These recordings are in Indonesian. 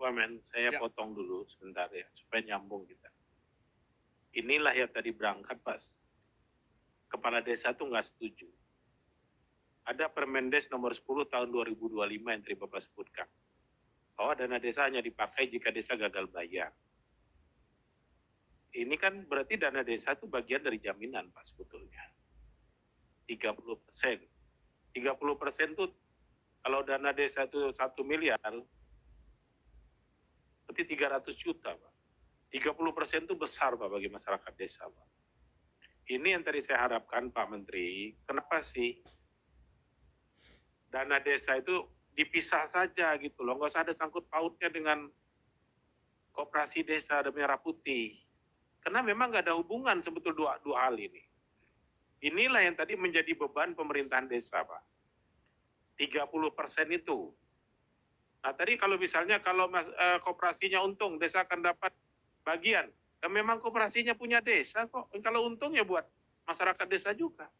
Wamen, saya Ya. potong dulu sebentar ya, supaya nyambung kita. Inilah yang tadi berangkat, Pak. Kepala desa tuh nggak setuju. Ada Permendes nomor 10 tahun 2025 yang tadi Bapak sebutkan. Bahwa dana desa hanya dipakai jika desa gagal bayar. Ini kan berarti dana desa itu bagian dari jaminan, Pak, sebetulnya. 30%. 30% tuh kalau dana desa itu 1 miliar, berarti 300 juta, Pak. 30% itu besar, Pak, bagi masyarakat desa, Pak. Ini yang tadi saya harapkan, Pak Menteri, kenapa sih dana desa itu dipisah saja gitu loh, nggak usah ada sangkut pautnya dengan koperasi desa dan merah putih. Karena memang nggak ada hubungan sebetulnya dua hal ini. Inilah yang tadi menjadi beban pemerintahan desa, Pak. 30% itu. Nah tadi kalau misalnya koperasinya untung, desa akan dapat bagian. Dan memang koperasinya punya desa kok. Kalau untung ya buat masyarakat desa juga.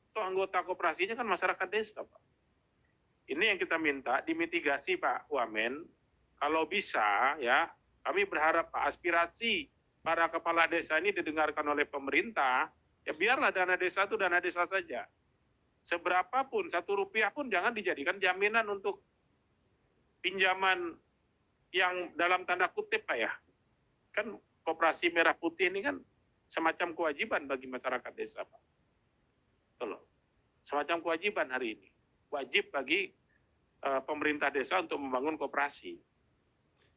Toh anggota koperasinya kan masyarakat desa, Pak. Ini yang kita minta dimitigasi, Pak Wamen. Kalau bisa ya, kami berharap Pak, aspirasi para kepala desa ini didengarkan oleh pemerintah, ya biarlah dana desa itu dana desa saja. Seberapapun, 1 rupiah pun jangan dijadikan jaminan untuk pinjaman yang dalam tanda kutip, Pak ya. Kan koperasi merah putih ini kan semacam kewajiban bagi masyarakat desa, Pak. Betul. Semacam kewajiban hari ini. Wajib bagi pemerintah desa untuk membangun koperasi.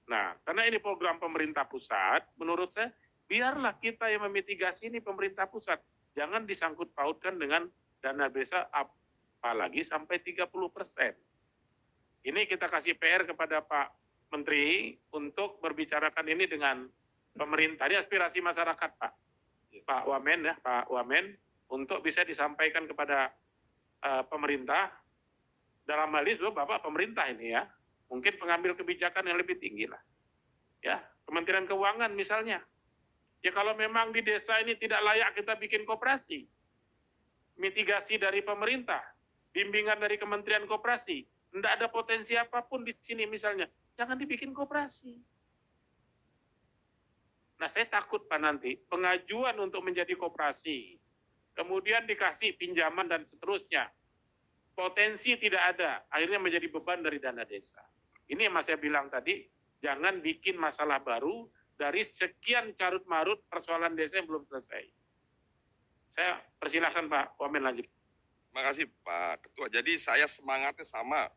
Nah, karena ini program pemerintah pusat, menurut saya biarlah kita yang memitigasi ini pemerintah pusat. Jangan disangkut pautkan dengan dana desa apalagi sampai 30%. Ini kita kasih PR kepada Pak Menteri untuk berbicarakan ini dengan pemerintah. Ini aspirasi masyarakat, Pak. Pak Wamen ya, Pak Wamen, untuk bisa disampaikan kepada pemerintah. Dalam hal itu Bapak pemerintah ini ya, mungkin pengambil kebijakan yang lebih tinggi lah. Ya, Kementerian Keuangan misalnya. Ya kalau memang di desa ini tidak layak kita bikin koperasi, mitigasi dari pemerintah, bimbingan dari Kementerian Koperasi, tidak ada potensi apapun di sini misalnya, jangan dibikin koperasi. Nah saya takut Pak nanti pengajuan untuk menjadi koperasi, kemudian dikasih pinjaman dan seterusnya, potensi tidak ada, akhirnya menjadi beban dari dana desa. Ini yang saya bilang tadi, jangan bikin masalah baru dari sekian carut marut persoalan desa yang belum selesai. Saya persilahkan Pak Wamen lanjut. Terima kasih Pak Ketua. Jadi saya semangatnya sama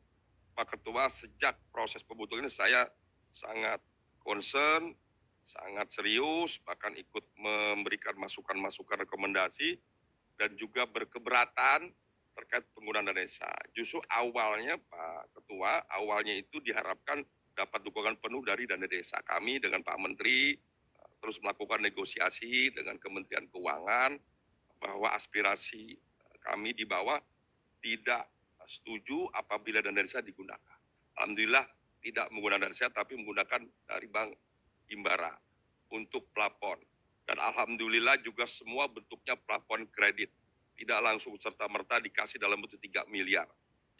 Pak Ketua, sejak proses pembutuhan ini saya sangat concern, sangat serius, bahkan ikut memberikan masukan-masukan rekomendasi dan juga berkeberatan terkait penggunaan dana desa. Justru awalnya Pak Ketua, awalnya itu diharapkan dapat dukungan penuh dari dana desa. Kami dengan Pak Menteri terus melakukan negosiasi dengan Kementerian Keuangan bahwa aspirasi kami di bawah tidak setuju apabila dana desa digunakan. Alhamdulillah tidak menggunakan dana desa tapi menggunakan dari Bank Himbara untuk plafon. Dan alhamdulillah juga semua bentuknya plafon kredit. Tidak langsung serta-merta dikasih dalam bentuk 3 miliar.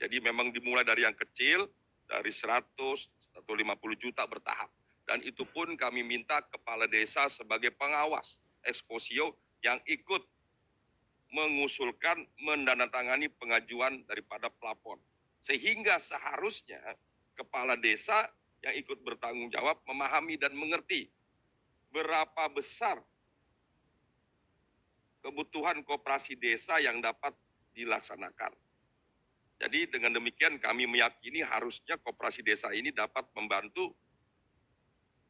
Jadi memang dimulai dari yang kecil, dari 100 atau 50 juta bertahap. Dan itu pun kami minta kepala desa sebagai pengawas eksposio yang ikut mengusulkan mendandatangani pengajuan daripada plafon. Sehingga seharusnya kepala desa yang ikut bertanggung jawab memahami dan mengerti berapa besar kebutuhan koperasi desa yang dapat dilaksanakan. Jadi dengan demikian kami meyakini harusnya koperasi desa ini dapat membantu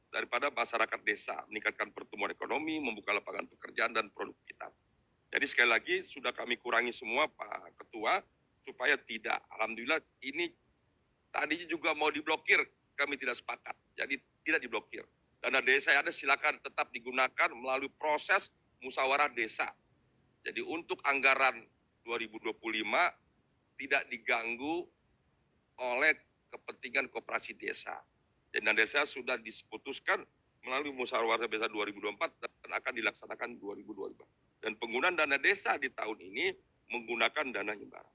daripada masyarakat desa, meningkatkan pertumbuhan ekonomi, membuka lapangan pekerjaan dan produktivitas. Jadi sekali lagi sudah kami kurangi semua Pak Ketua, supaya tidak. Alhamdulillah ini tadinya juga mau diblokir, kami tidak sepakat. Jadi tidak diblokir. Dana desa yang ada silakan tetap digunakan melalui proses musyawarah desa. Jadi untuk anggaran 2025 tidak diganggu oleh kepentingan koperasi desa. Dan dana desa sudah diputuskan melalui musyawarah desa 2024 dan akan dilaksanakan 2025. Dan penggunaan dana desa di tahun ini menggunakan dana himbara.